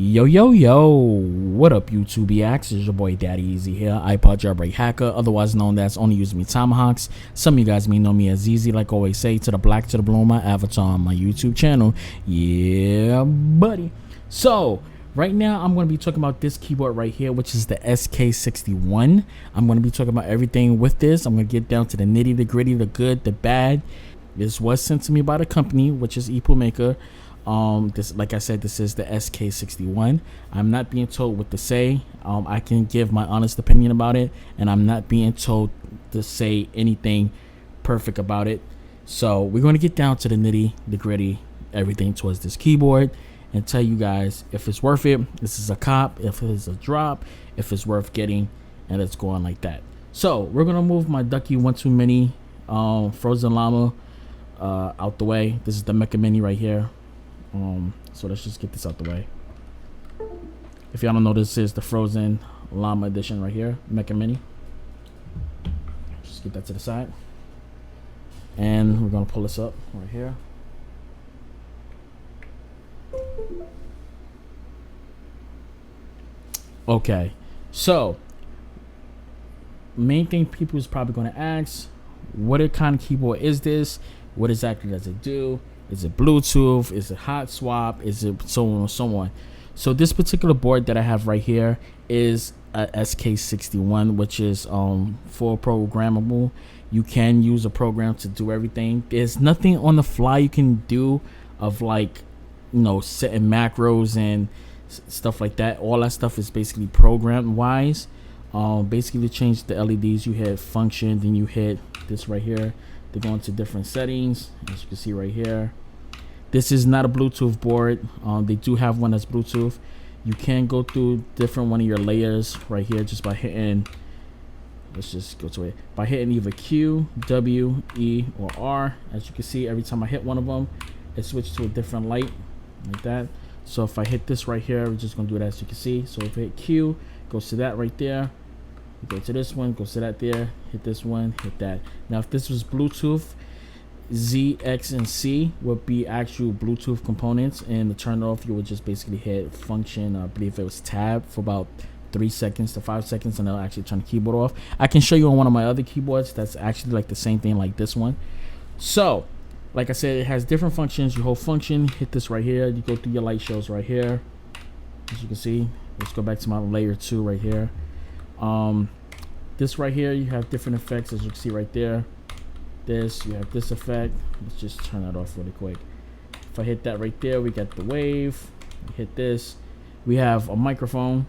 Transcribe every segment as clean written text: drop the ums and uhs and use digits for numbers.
Yo, what up YouTubiacs? It's your boy Daddy Easy here, iPod jailbreak hacker, otherwise known as Only Use Me Tomahawks. Some of you guys may know me as Easy, like I always say, to the black to the blue, my avatar on my YouTube channel. Yeah, buddy. So, right now I'm going to be talking about this keyboard right here, which is the SK61. I'm going to be talking about everything with this. I'm going to get down to the nitty, the gritty, the good, the bad. This was sent to me by the company, which is Epomaker. This, like I said, this is the SK61. I'm not being told what to say. I can give my honest opinion about it, and I'm not being told to say anything perfect about it. So we're going to get down to the nitty, the gritty, everything towards this keyboard, and tell you guys if it's worth it. This is a cop, if it's a drop, if it's worth getting, and let's go on like that. So we're gonna move my Ducky 1-2 Mini Frozen Llama out the way. This is the Mecha Mini right here. So let's just get this out the way. If y'all don't know, this is the Frozen Llama edition right here, Mecha Mini. Just get that to the side, and we're gonna pull this up right here. Okay, so main thing people is probably going to ask, what kind of keyboard is this? What exactly does it do? Is it Bluetooth? Is it hot swap? Is it so on and so on? So this particular board that I have right here is a SK61, which is full programmable. You can use a program to do everything. There's nothing on the fly you can do of, like, you know, setting macros and stuff like that. All that stuff is basically program wise. Basically to change the LEDs, you hit function, then you hit this right here. They go into different settings, as you can see right here. This is not a Bluetooth board. They do have one that's Bluetooth. You can go through different one of your layers right here just by hitting, let's just go to it, by hitting either Q, W, E, or R. As you can see, every time I hit one of them, it switches to a different light like that. So if I hit this right here, we're just gonna do that, as you can see. So if I hit Q, goes to that right there. You go to this one, goes to that there, hit this one, hit that. Now if this was Bluetooth, Z, X, and C would be actual Bluetooth components, and to turn it off you would just basically hit function, I believe it was tab, for about 3 seconds to 5 seconds, and it'll actually turn the keyboard off. I can show you on one of my other keyboards that's actually like the same thing like this one. So like I said, it has different functions. You hold function, hit this right here, you go through your light shows right here, as you can see. Let's go back to my layer 2 right here. This right here, you have different effects, as you can see right there. This, you have this effect. Let's just turn that off really quick. If I hit that right there, we got the wave. We hit this, we have a microphone,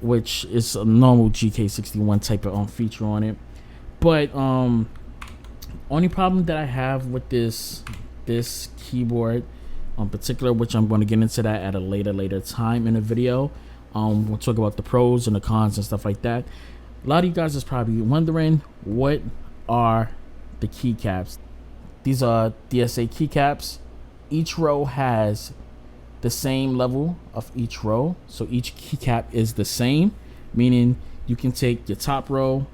which is a normal GK61 type of feature on it. But only problem that I have with this keyboard in particular, which I'm going to get into that at a later time in the video. We'll talk about the pros and the cons and stuff like that. A lot of you guys is probably wondering, what are the keycaps? These are Dsa Keycaps. Each row has the same level of each row, so each keycap is the same, meaning you can take your top row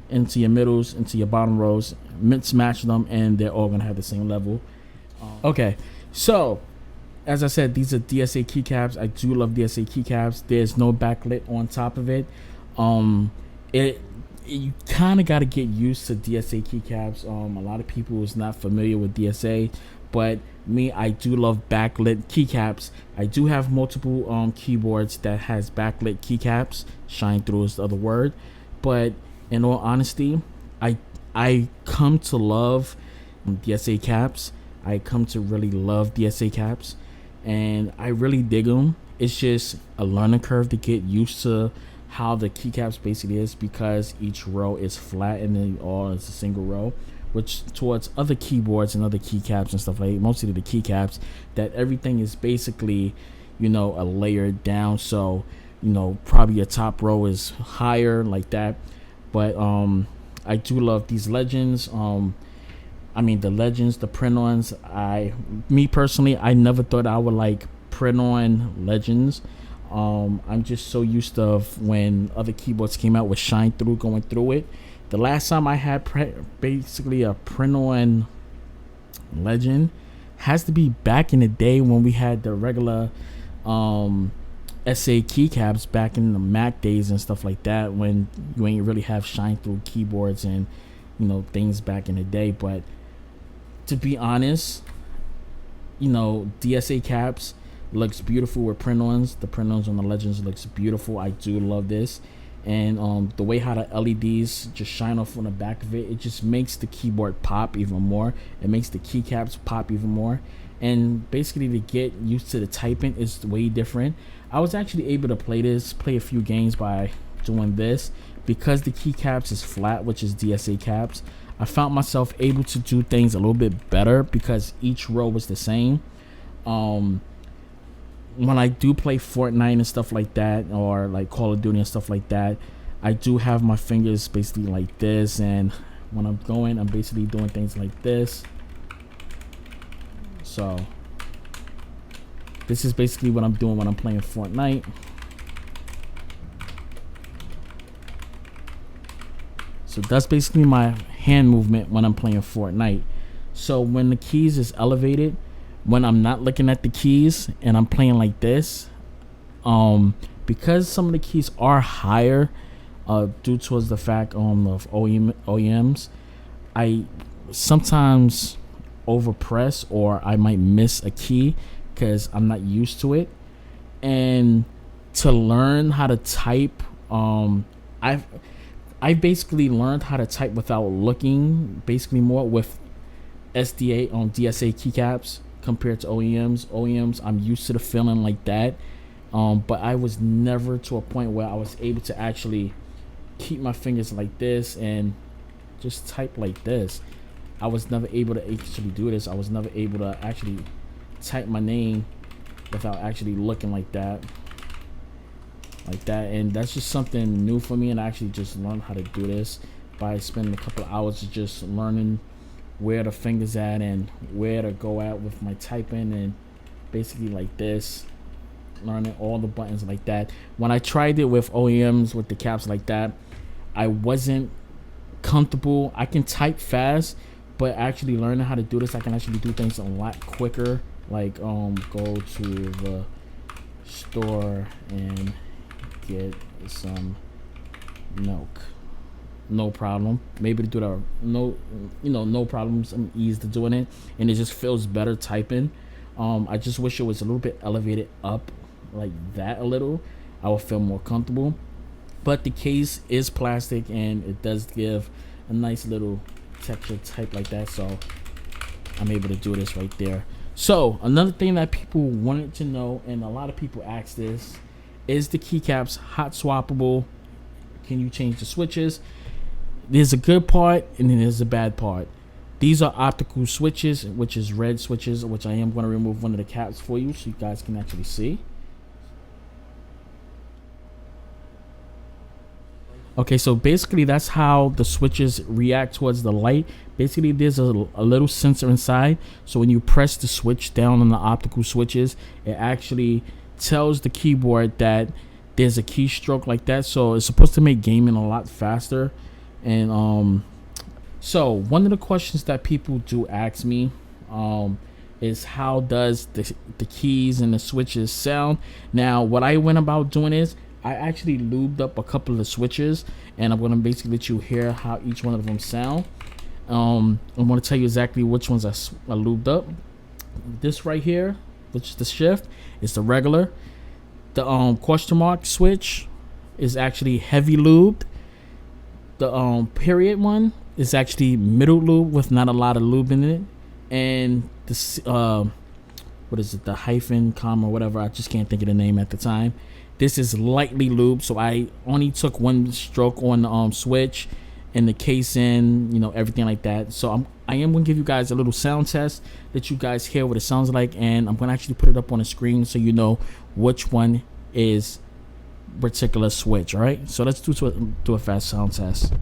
into your middles, into your bottom rows, mix match them, and they're all gonna have the same level. Okay, so as I said, these are Dsa Keycaps. I do love Dsa Keycaps. There's no backlit on top of it. You kind of got to get used to Dsa Keycaps. A lot of people is not familiar with Dsa, but me, I do love backlit keycaps. I do have multiple keyboards that has backlit keycaps. Shine through is the other word, but in all honesty, I come to love Dsa caps. I come to really love Dsa caps, and I really dig them. It's just a learning curve to get used to how the keycaps basically is, because each row is flat and then all is a single row. which towards other keyboards and other keycaps and stuff, like mostly the keycaps, that everything is basically, you know, a layer down. So, you know, probably your top row is higher like that. But I do love these legends. I mean, the legends, the print-ons. Me personally, I never thought I would like print-on legends. I'm just so used to when other keyboards came out with shine through going through it. The last time I had basically a print-on legend has to be back in the day when we had the regular SA keycaps back in the Mac days and stuff like that, when you ain't really have shine through keyboards and, you know, things back in the day. But to be honest, you know, Dsa Keycaps looks beautiful with print-ons. The print-ons on the legends looks beautiful. I do love this. And the way how the LEDs just shine off on the back of it, it just makes the keyboard pop even more. It makes the keycaps pop even more. And basically to get used to the typing is way different. I was actually able to play a few games by doing this. Because the keycaps is flat, which is Dsa Keycaps, I found myself able to do things a little bit better because each row was the same. When I do play Fortnite and stuff like that, or like Call of Duty and stuff like that, I do have my fingers basically like this, and when I'm going, I'm basically doing things like this. So this is basically what I'm doing when I'm playing Fortnite. So that's basically my hand movement when I'm playing Fortnite. So when the keys is elevated, when I'm not looking at the keys and I'm playing like this, because some of the keys are higher, due towards the fact of OEMs, I sometimes overpress, or I might miss a key because I'm not used to it. And to learn how to type, I basically learned how to type without looking, basically more with SDA on Dsa Keycaps compared to OEMs. OEMs, I'm used to the feeling like that, but I was never to a point where I was able to actually keep my fingers like this and just type like this. I was never able to actually do this. I was never able to actually type my name without actually looking like that. And that's just something new for me, and I actually just learned how to do this by spending a couple of hours just learning where the fingers at and where to go at with my typing, and basically like this, learning all the buttons like that. When I tried it with OEMs with the caps like that, I wasn't comfortable. I can type fast, but actually learning how to do this, I can actually do things a lot quicker, like go to the store and get some milk, no problem. Maybe to do that, no problems, I'm ease to doing it, and it just feels better typing. I just wish it was a little bit elevated up like that a little. I would feel more comfortable, but the case is plastic and it does give a nice little texture type like that, so I'm able to do this right there. So another thing that people wanted to know, and a lot of people ask this, is the Keycaps Hot Swappable? Can you change the switches? There's a good part and then there's a bad part. These are optical switches, which is red switches, which I am going to remove one of the caps for you so you guys can actually see. Okay, so basically that's how the switches react towards the light. Basically there's a little sensor inside, so when you press the switch down on the optical switches, it actually tells the keyboard that there's a keystroke like that, so it's supposed to make gaming a lot faster. And so one of the questions that people do ask me is how does the keys and the switches sound. Now what I went about doing is I actually lubed up a couple of the switches, and I'm going to basically let you hear how each one of them sound. I'm going to tell you exactly which ones I lubed up. This right here, which is the shift, is the regular. The question mark switch is actually heavy lubed. The period one is actually middle lube with not a lot of lube in it. And this what is it, the hyphen comma whatever, I just can't think of the name at the time. This is lightly lubed, so I only took one stroke on the switch, and the casing, you know, everything like that. So I am going to give you guys a little sound test that you guys hear what it sounds like, and I'm going to actually put it up on the screen so you know which one is particular switch. All right, so let's do a fast sound test.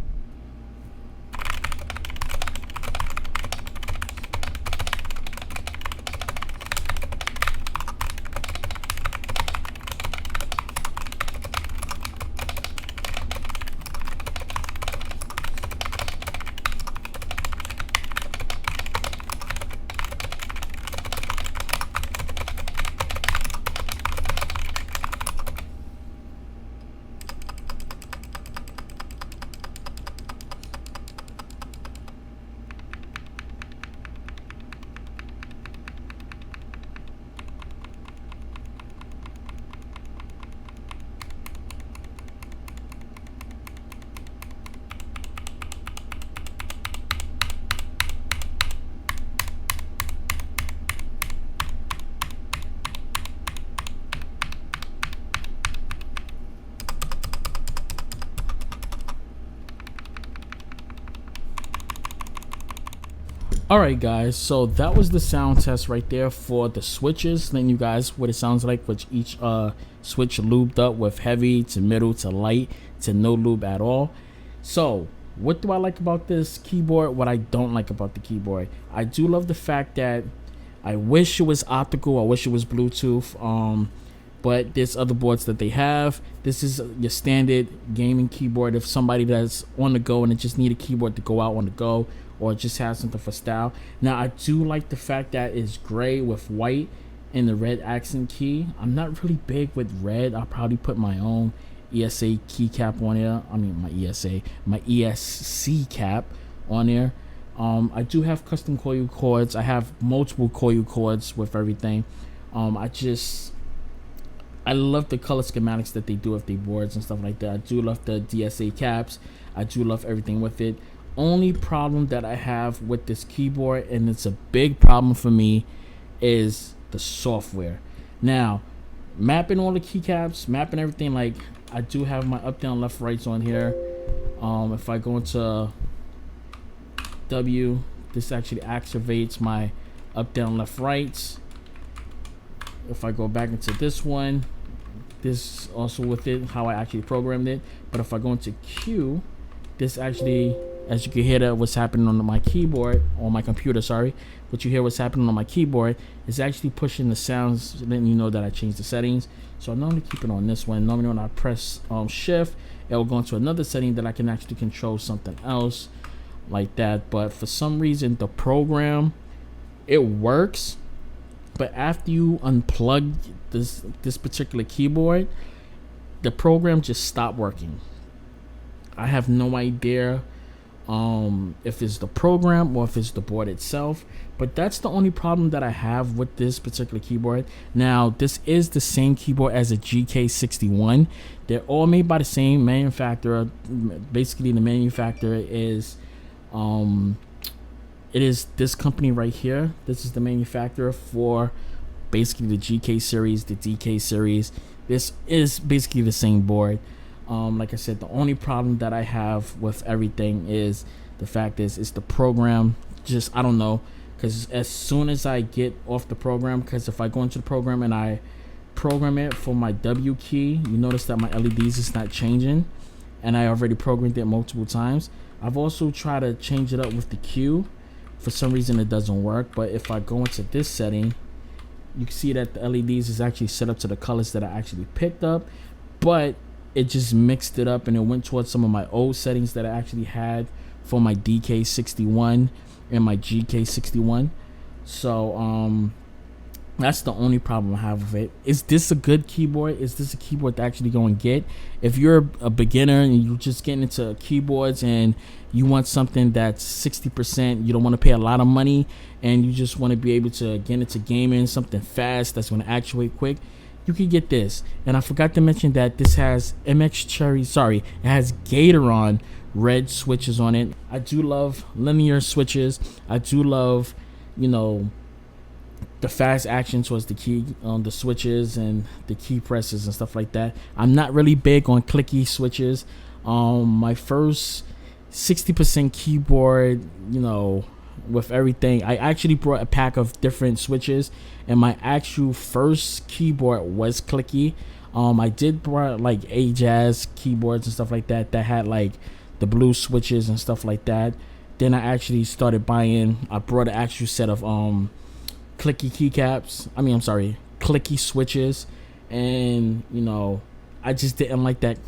Alright guys, so that was the sound test right there for the switches. Letting you guys what it sounds like with each switch lubed up with heavy to middle to light to no lube at all. So what do I like about this keyboard? What I don't like about the keyboard? I do love the fact that I wish it was optical, I wish it was Bluetooth, but there's other boards that they have. This is your standard gaming keyboard. If somebody that's on the go and they just need a keyboard to go out on the go, or just have something for style. Now I do like the fact that it's gray with white and the red accent key. I'm not really big with red. I'll probably put my own ESA keycap on there. I mean my ESC cap on there. I do have custom coil cords. I have multiple coil cords with everything. I love the color schematics that they do with the boards and stuff like that. I do love the Dsa caps. I do love everything with it. Only problem that I have with this keyboard, and it's a big problem for me, is the software. Now, mapping all the keycaps, mapping everything, like I do have my up, down, left, rights on here. If I go into W, this actually activates my up, down, left, rights. If I go back into this one, this also with it, how I actually programmed it. But if I go into Q, this actually, as you can hear that what's happening on my keyboard, on my computer, sorry, what you hear what's happening on my keyboard is actually pushing the sounds, letting you know that I changed the settings. So I normally keep it on this one. Normally when I press shift, it will go into another setting that I can actually control something else like that. But for some reason the program, it works, but after you unplug this particular keyboard, the program just stopped working. I have no idea if it's the program or if it's the board itself, but that's the only problem that I have with this particular keyboard. Now this is the same keyboard as a SK61. They're all made by the same manufacturer. Basically the manufacturer is it is this company right here. This is the manufacturer for basically the GK series, the DK series. This is basically the same board. Like I said, the only problem that I have with everything is the fact is it's the program. Just I don't know, because as soon as I get off the program, because if I go into the program and I program it for my W key, you notice that my LEDs is not changing, and I already programmed it multiple times. I've also tried to change it up with the Q. For some reason it doesn't work, but if I go into this setting, you can see that the LEDs is actually set up to the colors that I actually picked up, but it just mixed it up and it went towards some of my old settings that I actually had for my DK61 and my GK61. So that's the only problem I have with it. Is this a good keyboard? Is this a keyboard to actually go and get? If you're a beginner and you're just getting into keyboards and you want something that's 60%, you don't want to pay a lot of money, and you just want to be able to get into gaming, something fast that's going to actuate quick, you can get this. And I forgot to mention that this has it has Gatoron red switches on it. I do love linear switches. I do love, you know, the fast action towards the key on the switches and the key presses and stuff like that. I'm not really big on clicky switches. My first 60% keyboard, you know, with everything. I actually brought a pack of different switches, and my actual first keyboard was clicky. I did brought like Dsa keyboards and stuff like that that had like the blue switches and stuff like that. Then I actually started buying. I brought an actual set of clicky keycaps. I'm sorry, clicky switches, and you know, I just didn't like that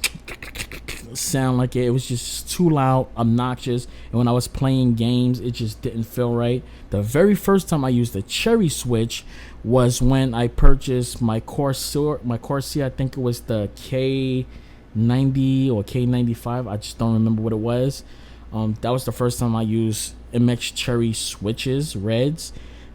sound. Like it was just too loud, obnoxious, and when I was playing games, it just didn't feel right. The very first time I used the cherry switch was when I purchased my Corsair. I think it was the K90 or K95. I just don't remember what it was. That was the first time I used MX cherry switches, reds.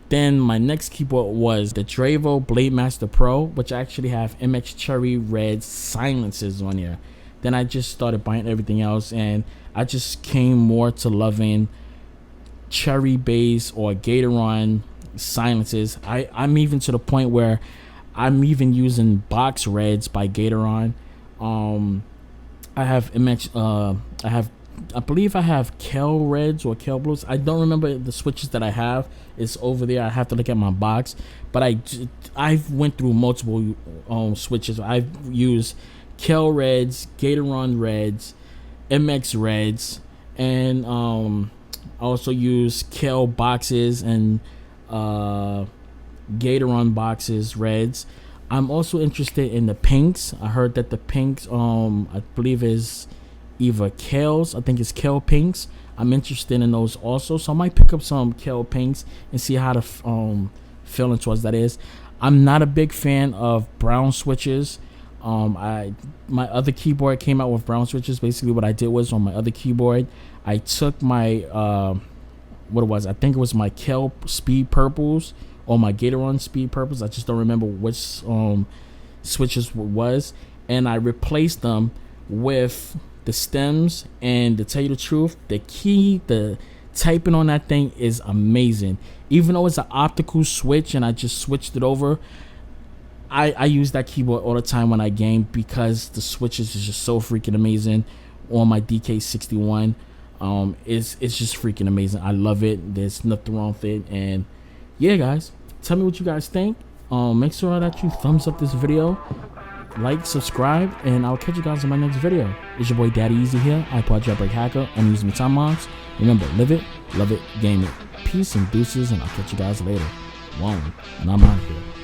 Then my next keyboard was the Dravo Blademaster Pro, which actually have MX cherry red silences on here. Then I just started buying everything else, and I just came more to loving cherry bass or Gateron silences. I'm even to the point where I'm even using box reds by Gateron. I have MX. I believe I have Kel reds or Kel blues. I don't remember the switches that I have. It's over there. I have to look at my box. But I've went through multiple switches. I've used Kel reds, Gateron reds, MX reds, and I also use Kel boxes and Gateron boxes reds. I'm also interested in the pinks. I heard that the pinks I believe is either Kels. I think it's Kel pinks. I'm interested in those also, so I might pick up some Kel pinks and see how the feeling towards that is. I'm not a big fan of brown switches. My other keyboard came out with brown switches. Basically what I did was, on my other keyboard, I took my I think it was my Kel speed purples or my Gateron speed purples. I just don't remember which switches it was, and I replaced them with the stems. And to tell you the truth, the typing on that thing is amazing. Even though it's an optical switch and I just switched it over, I use that keyboard all the time when I game, because the switches is just so freaking amazing on my SK61. It's just freaking amazing. I love it. There's nothing wrong with it. And yeah, guys, tell me what you guys think. Make sure that you thumbs up this video, like, subscribe, and I'll catch you guys in my next video. It's your boy Daddy Easy here, iPod Jailbreak Hacker. I'm using my time bombs. Remember, live it, love it, game it. Peace and deuces, and I'll catch you guys later. One, and I'm out here.